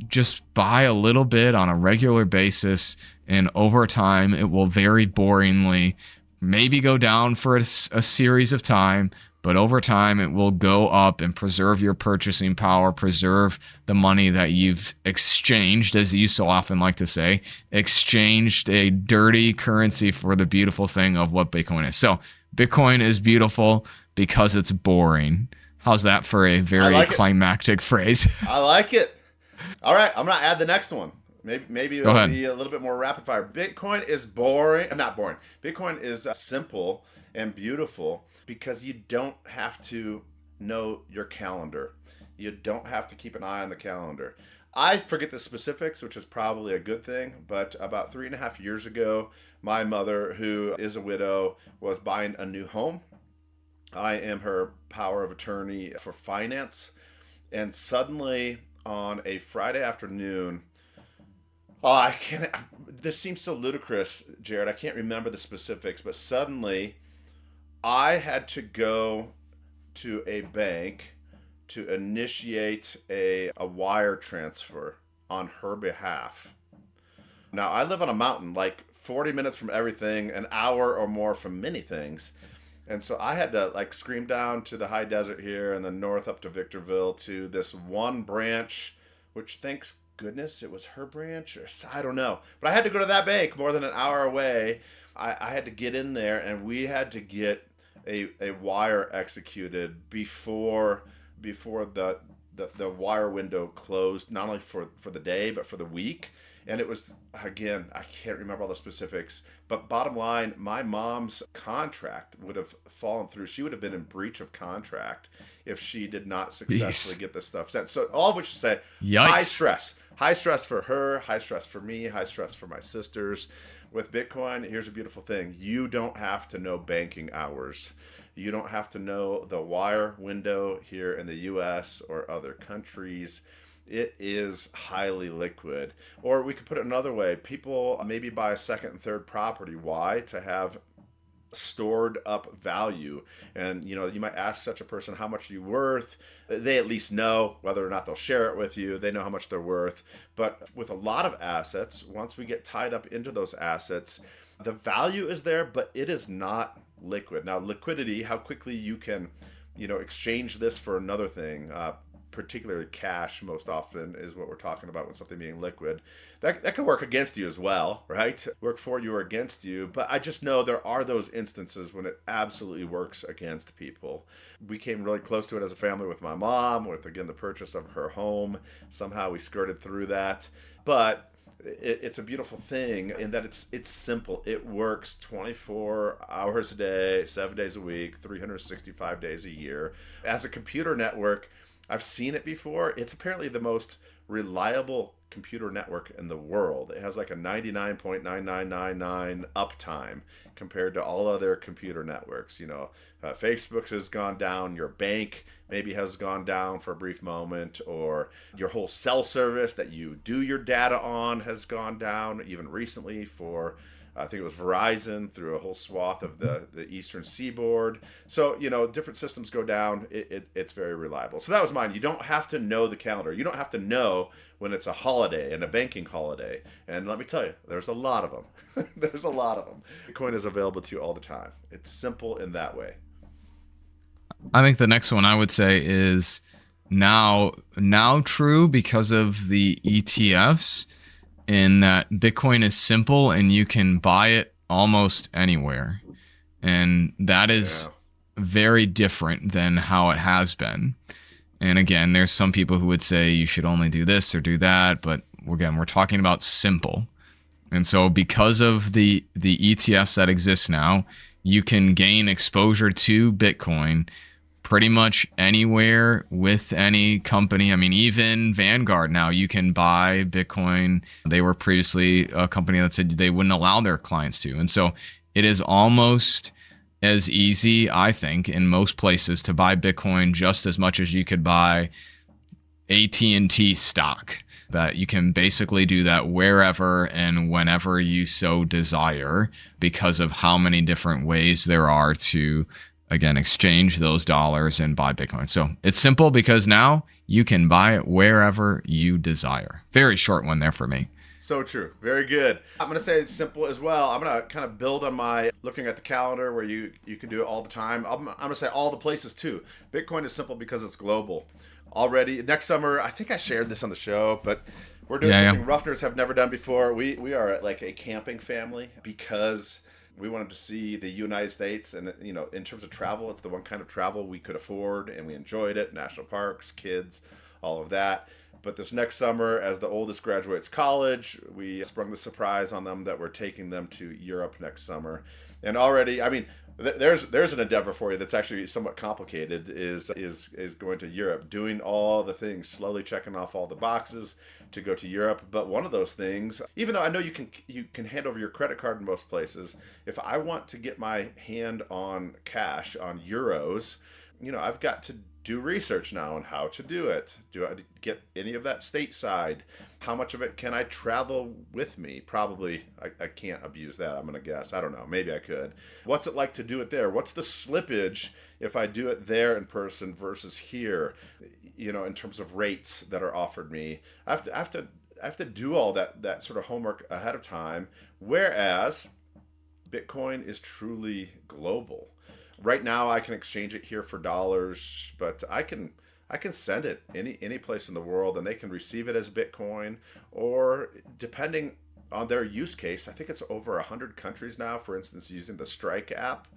Speaker 1: Just buy a little bit on a regular basis, and over time, it will very boringly maybe go down for a series of time, but over time, it will go up and preserve your purchasing power, preserve the money that you've exchanged, as you so often like to say, exchanged a dirty currency for the beautiful thing of what Bitcoin is. So Bitcoin is beautiful because it's boring. How's that for a very climactic phrase?
Speaker 2: I like it. All right, I'm going to add the next one. Maybe it'll be a little bit more rapid fire. Bitcoin is boring. Not boring. Bitcoin is simple and beautiful because you don't have to know your calendar. You don't have to keep an eye on the calendar. I forget the specifics, which is probably a good thing, but about 3.5 years ago, my mother, who is a widow, was buying a new home. I am her power of attorney for finance. And suddenly, on a Friday afternoon, this seems so ludicrous, Jared. I can't remember the specifics, but suddenly I had to go to a bank to initiate a wire transfer on her behalf. Now, I live on a mountain, like 40 minutes from everything, an hour or more from many things. And so I had to scream down to the high desert here and then north up to Victorville to this one branch, which thanks goodness it was her branch, or I don't know. But I had to go to that bank more than an hour away. I had to get in there, and we had to get a wire executed before the wire window closed, not only for the day but for the week. And it was, again, I can't remember all the specifics, but bottom line, my mom's contract would have fallen through. She would have been in breach of contract if she did not successfully get this stuff sent. So all of which to say,
Speaker 1: Yikes.
Speaker 2: high stress for her, high stress for me, high stress for my sisters. With Bitcoin, here's a beautiful thing. You don't have to know banking hours. You don't have to know the wire window here in the U.S. or other countries. It is highly liquid. Or we could put it another way. People maybe buy a second and third property. Why? To have stored up value. And you might ask such a person, how much are you worth? They at least know whether or not they'll share it with you. They know how much they're worth. But with a lot of assets, once we get tied up into those assets, the value is there, but it is not liquid. Now, liquidity, how quickly you can exchange this for another thing, particularly cash most often is what we're talking about with something being liquid. That can work against you as well, right? Work for you or against you. But I just know there are those instances when it absolutely works against people. We came really close to it as a family with my mom, with, again, the purchase of her home. Somehow we skirted through that. But it's a beautiful thing in that it's simple. It works 24 hours a day, 7 days a week, 365 days a year. As a computer network, I've seen it before. It's apparently the most reliable computer network in the world. It has like a 99.9999 uptime compared to all other computer networks. Facebook has gone down, your bank maybe has gone down for a brief moment, or your whole cell service that you do your data on has gone down even recently for I think it was Verizon through a whole swath of the eastern seaboard. So, different systems go down. It's very reliable. So that was mine. You don't have to know the calendar. You don't have to know when it's a holiday and a banking holiday. And let me tell you, there's a lot of them. There's a lot of them. Bitcoin is available to you all the time. It's simple in that way.
Speaker 1: I think the next one I would say is now true because of the ETFs, in that Bitcoin is simple and you can buy it almost anywhere. And that is very different than how it has been. And again, there's some people who would say you should only do this or do that. But again, we're talking about simple. And so because of the ETFs that exist now, you can gain exposure to Bitcoin pretty much anywhere with any company. I mean, even Vanguard now, you can buy Bitcoin. They were previously a company that said they wouldn't allow their clients to. And so it is almost as easy, I think, in most places to buy Bitcoin just as much as you could buy AT&T stock. That you can basically do that wherever and whenever you so desire because of how many different ways there are to, again, exchange those dollars and buy Bitcoin. So it's simple because now you can buy it wherever you desire. Very short one there for me.
Speaker 2: So true. Very good. I'm going to say it's simple as well. I'm going to kind of build on my looking at the calendar where you can do it all the time. I'm going to say all the places too. Bitcoin is simple because it's global. Already next summer, I think I shared this on the show, but we're doing something Rufners have never done before. We are like a camping family because we wanted to see the United States, and in terms of travel, it's the one kind of travel we could afford, and we enjoyed it. National parks, kids, all of that. But this next summer, as the oldest graduates college, we sprung the surprise on them that we're taking them to Europe next summer. And already, I mean, there's an endeavor for you that's actually somewhat complicated, is going to Europe, doing all the things, slowly checking off all the boxes to go to Europe. But one of those things, even though I know you can hand over your credit card in most places, if I want to get my hand on cash, on euros, I've got to do research now on how to do it. Do I get any of that stateside? How much of it can I travel with me? Probably I can't abuse that, I'm going to guess. I don't know. Maybe I could. What's it like to do it there? What's the slippage if I do it there in person versus here, in terms of rates that are offered me? I have to do all that sort of homework ahead of time, whereas Bitcoin is truly global. Right now, I can exchange it here for dollars, but I can send it any place in the world, and they can receive it as Bitcoin, or depending on their use case, I think it's over 100 countries now. For instance, using the Strike app,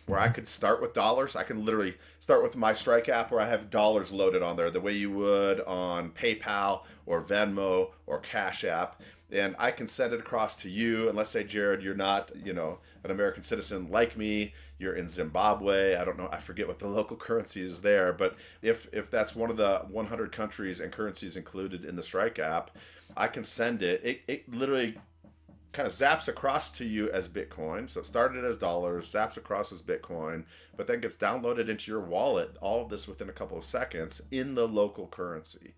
Speaker 2: where I could start with dollars. I can literally start with my Strike app where I have dollars loaded on there, the way you would on PayPal or Venmo or Cash App. And I can send it across to you. And let's say, Jared, you're not, an American citizen like me. You're in Zimbabwe. I don't know. I forget what the local currency is there. But if that's one of the 100 countries and currencies included in the Strike app, I can send it. It literally kind of zaps across to you as Bitcoin. So it started as dollars, zaps across as Bitcoin, but then gets downloaded into your wallet. All of this within a couple of seconds in the local currency.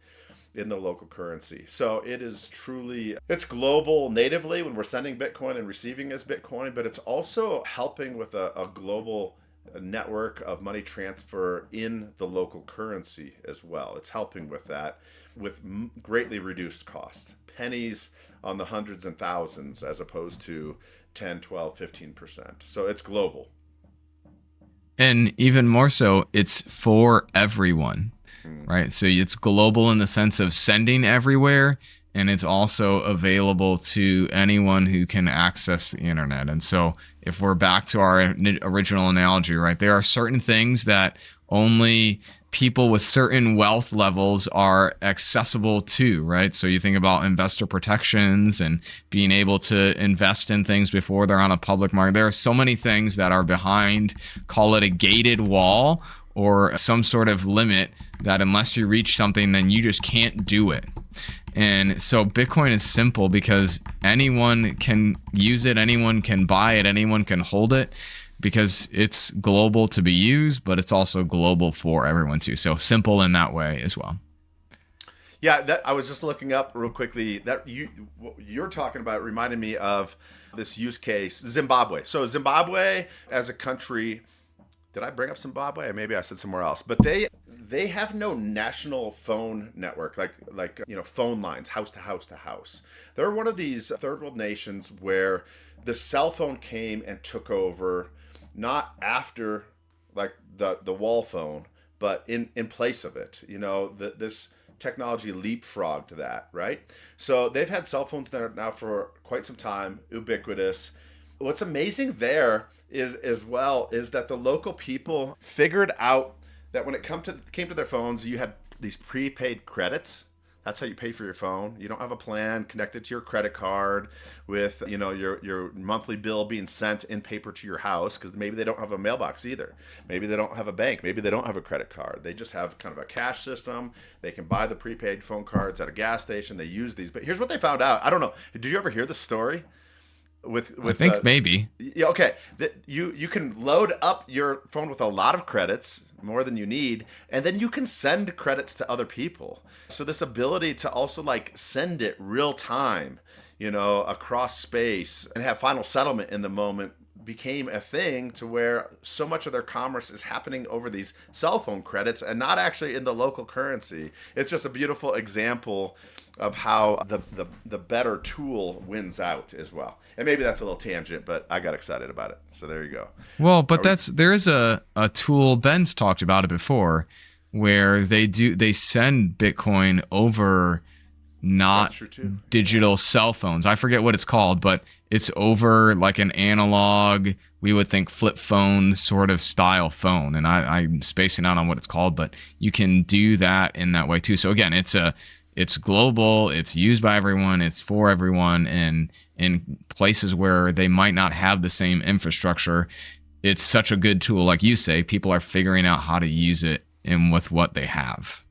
Speaker 2: in the local currency. So it is truly, it's global natively when we're sending Bitcoin and receiving as Bitcoin, but it's also helping with a global network of money transfer in the local currency as well. It's helping with that with greatly reduced cost. Pennies on the hundreds and thousands as opposed to 10, 12, 15%. So it's global.
Speaker 1: And even more so, it's for everyone, right? So it's global in the sense of sending everywhere, and it's also available to anyone who can access the internet. And so if we're back to our original analogy, right, there are certain things that only people with certain wealth levels are accessible to, right? So you think about investor protections and being able to invest in things before they're on a public market. There are so many things that are behind, call it a gated wall or some sort of limit, that unless you reach something, then you just can't do it. And so Bitcoin is simple because anyone can use it, anyone can buy it, anyone can hold it, because it's global to be used, but it's also global for everyone too. So simple in that way as well.
Speaker 2: Yeah, that I was just looking up real quickly. That what you're talking about reminded me of this use case, Zimbabwe. So Zimbabwe as a country, did I bring up Zimbabwe? Or maybe I said somewhere else. But they have no national phone network, like phone lines, house to house to house. They're one of these third world nations where the cell phone came and took over, not after like the wall phone, but in place of it. This technology leapfrogged that, right? So they've had cell phones that are now for quite some time, ubiquitous. What's amazing there is that the local people figured out that when it came to their phones, you had these prepaid credits. That's how you pay for your phone. You don't have a plan connected to your credit card with your monthly bill being sent in paper to your house, because maybe they don't have a mailbox either. Maybe they don't have a bank. Maybe they don't have a credit card. They just have kind of a cash system. They can buy the prepaid phone cards at a gas station. They use these. But here's what they found out. I don't know. Did you ever hear the story?
Speaker 1: I think maybe.
Speaker 2: Yeah, okay. You can load up your phone with a lot of credits, more than you need, and then you can send credits to other people. So this ability to also like send it real time, across space and have final settlement in the moment became a thing, to where so much of their commerce is happening over these cell phone credits and not actually in the local currency. It's just a beautiful example of how the better tool wins out as well. And maybe that's a little tangent, but I got excited about it. So there you go.
Speaker 1: Well, but there is a tool, Ben's talked about it before, where they send Bitcoin over not digital cell phones. I forget what it's called, but it's over like an analog, we would think flip phone sort of style phone. And I'm spacing out on what it's called, but you can do that in that way too. So again, it's global, it's used by everyone, it's for everyone, and in places where they might not have the same infrastructure, it's such a good tool. Like you say, people are figuring out how to use it and with what they have.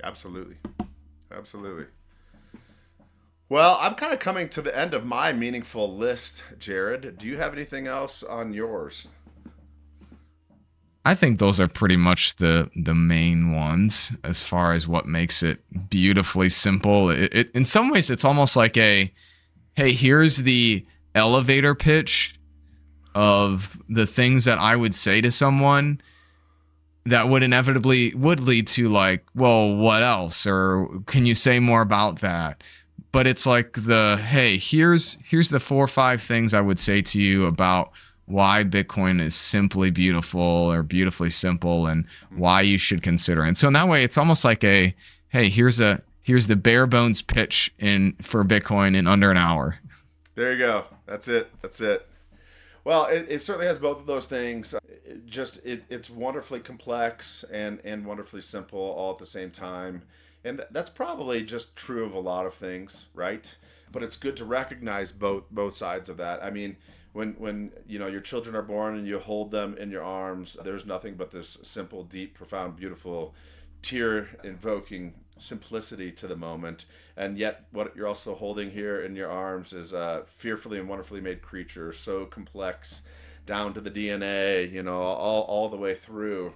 Speaker 2: Absolutely. Well, I'm kind of coming to the end of my meaningful list, Jared. Do you have anything else on yours?
Speaker 1: I think those are pretty much the main ones as far as what makes it beautifully simple. It in some ways, it's almost like hey, here's the elevator pitch of the things that I would say to someone that would inevitably lead to like, well, what else? Or can you say more about that? But it's like hey, here's the 4 or 5 things I would say to you about why Bitcoin is simply beautiful or beautifully simple and why you should consider it. And so in that way, it's almost like hey, here's the bare bones pitch for Bitcoin in under an hour.
Speaker 2: There you go. That's it. Well, it certainly has both of those things. It's wonderfully complex and wonderfully simple all at the same time. And that's probably just true of a lot of things, right? But it's good to recognize both sides of that. I mean, when your children are born and you hold them in your arms, there's nothing but this simple, deep, profound, beautiful, tear-invoking simplicity to the moment. And yet what you're also holding here in your arms is a fearfully and wonderfully made creature, so complex down to the DNA, all the way through.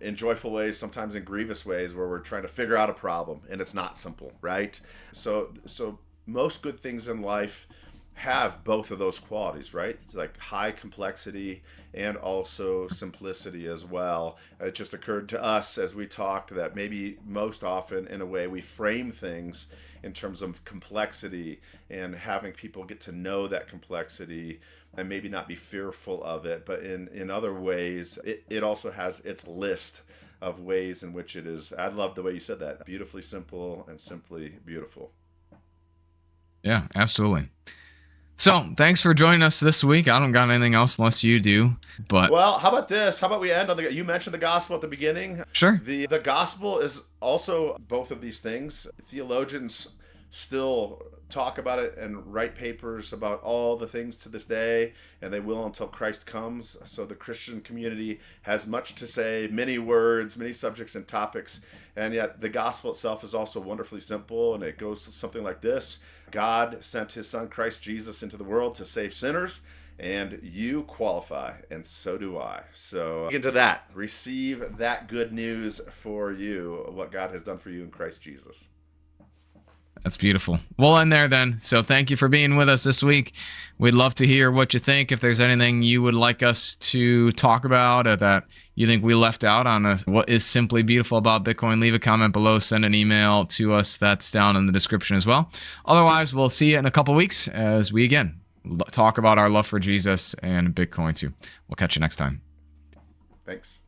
Speaker 2: in joyful ways, sometimes in grievous ways, where we're trying to figure out a problem and it's not simple, right? So most good things in life have both of those qualities, right? It's like high complexity and also simplicity as well. It just occurred to us as we talked that maybe most often, in a way, we frame things in terms of complexity and having people get to know that complexity and maybe not be fearful of it. But in other ways, it also has its list of ways in which it is. I love the way you said that. Beautifully simple and simply beautiful.
Speaker 1: Yeah, absolutely. So thanks for joining us this week. I don't got anything else unless you do. But
Speaker 2: well, how about this? How about we end on you mentioned the gospel at the beginning.
Speaker 1: Sure.
Speaker 2: The gospel is also both of these things. Theologians still talk about it and write papers about all the things to this day, and they will until Christ comes. So the Christian community has much to say, many words, many subjects and topics, and yet the gospel itself is also wonderfully simple, and it goes something like this. God sent his son Christ Jesus into the world to save sinners, and you qualify, and so do I. So into that, receive that good news for you, what God has done for you in Christ Jesus.
Speaker 1: That's beautiful. We'll end there then. So thank you for being with us this week. We'd love to hear what you think. If there's anything you would like us to talk about or that you think we left out on what is simply beautiful about Bitcoin, leave a comment below, send an email to us. That's down in the description as well. Otherwise, we'll see you in a couple weeks as we again talk about our love for Jesus and Bitcoin too. We'll catch you next time.
Speaker 2: Thanks.